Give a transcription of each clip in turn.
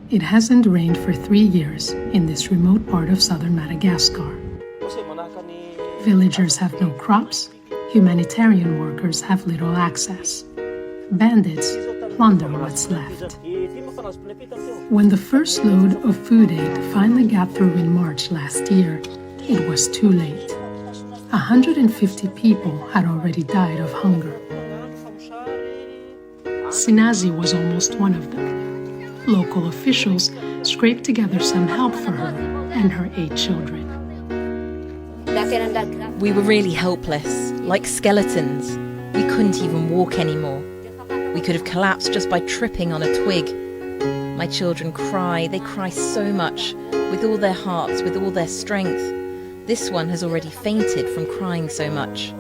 It hasn't rained for 3 years in this remote part of southern Madagascar. Villagers have no crops, humanitarian workers have little access. Bandits plunder what's left. When the first load of food aid finally got through in March last year, it was too late. 150 people had already died of hunger. Snieh was almost one of them. Local officials scraped together some help for her and her 8 children. We were really helpless, like skeletons. We couldn't even walk anymore. We could have collapsed just by tripping on a twig. My children cry, they cry so much, with all their hearts, with all their strength. This one has already fainted from crying so much.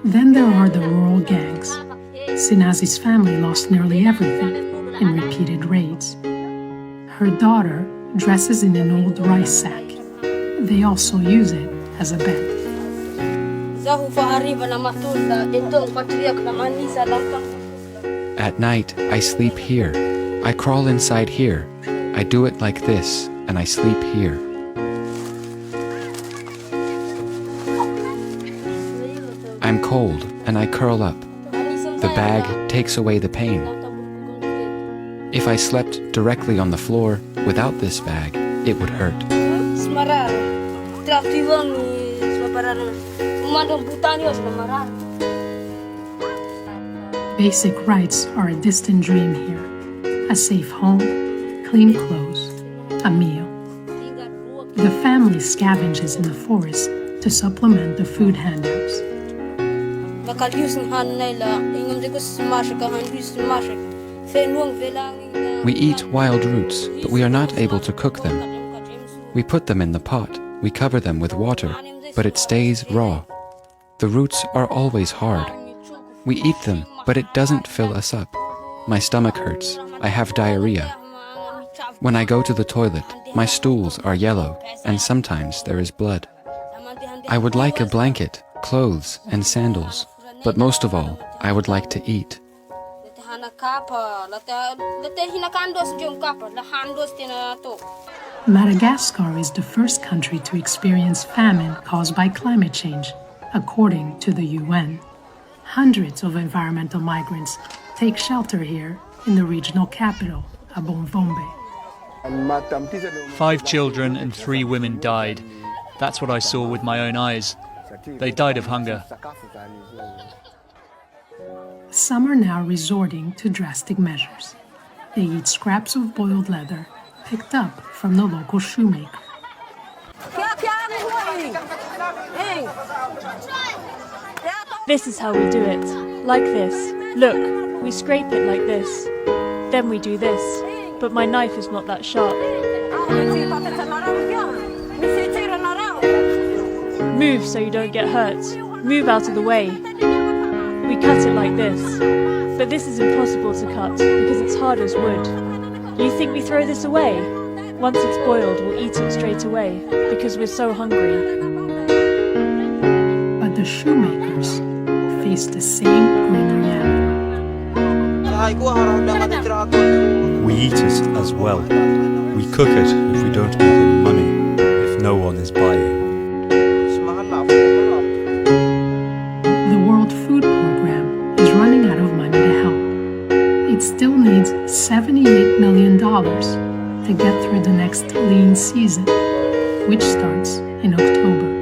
Then there are the rural gangs. Snieh's family lost nearly everything in repeated raids. Her daughter dresses in an old rice sack. They also use it as a bed. At night, I sleep here. I crawl inside here. I do it like this, and I sleep here. I'm cold, and I curl up. The bag takes away the pain. If I slept directly on the floor without this bag, it would hurt. Basic rights are a distant dream here. A safe home, clean clothes, a meal. The family scavenges in the forest to supplement the food handouts. We eat wild roots, but we are not able to cook them. We put them in the pot, we cover them with water, but it stays raw. The roots are always hard. We eat them, but it doesn't fill us up. My stomach hurts, I have diarrhea. When I go to the toilet, my stools are yellow, and sometimes there is blood. I would like a blanket, clothes, and sandals, but most of all, I would like to eat. Madagascar is the first country to experience famine caused by climate change, according to the UN. Hundreds of environmental migrants take shelter here in the regional capital, Abomvombe. 5 children and 3 women died. That's what I saw with my own eyes. They died of hunger. Some are now resorting to drastic measures. They eat scraps of boiled leather picked up from the local shoemaker. This is how we do it, like this. Look, we scrape it like this. Then we do this, but my knife is not that sharp. Move so you don't get hurt. Move out of the way. We cut it like this, but this is impossible to cut because it's hard as wood. You think we throw this away? Once it's boiled, we'll eat it straight away because we're so hungry. But the shoemakers face the same grim reality. We eat it as well. We cook it if we don't make any money, if no one is buying. The World Food Program is running out of money to help. It still needs $78 million to get through the next lean season, which starts in October.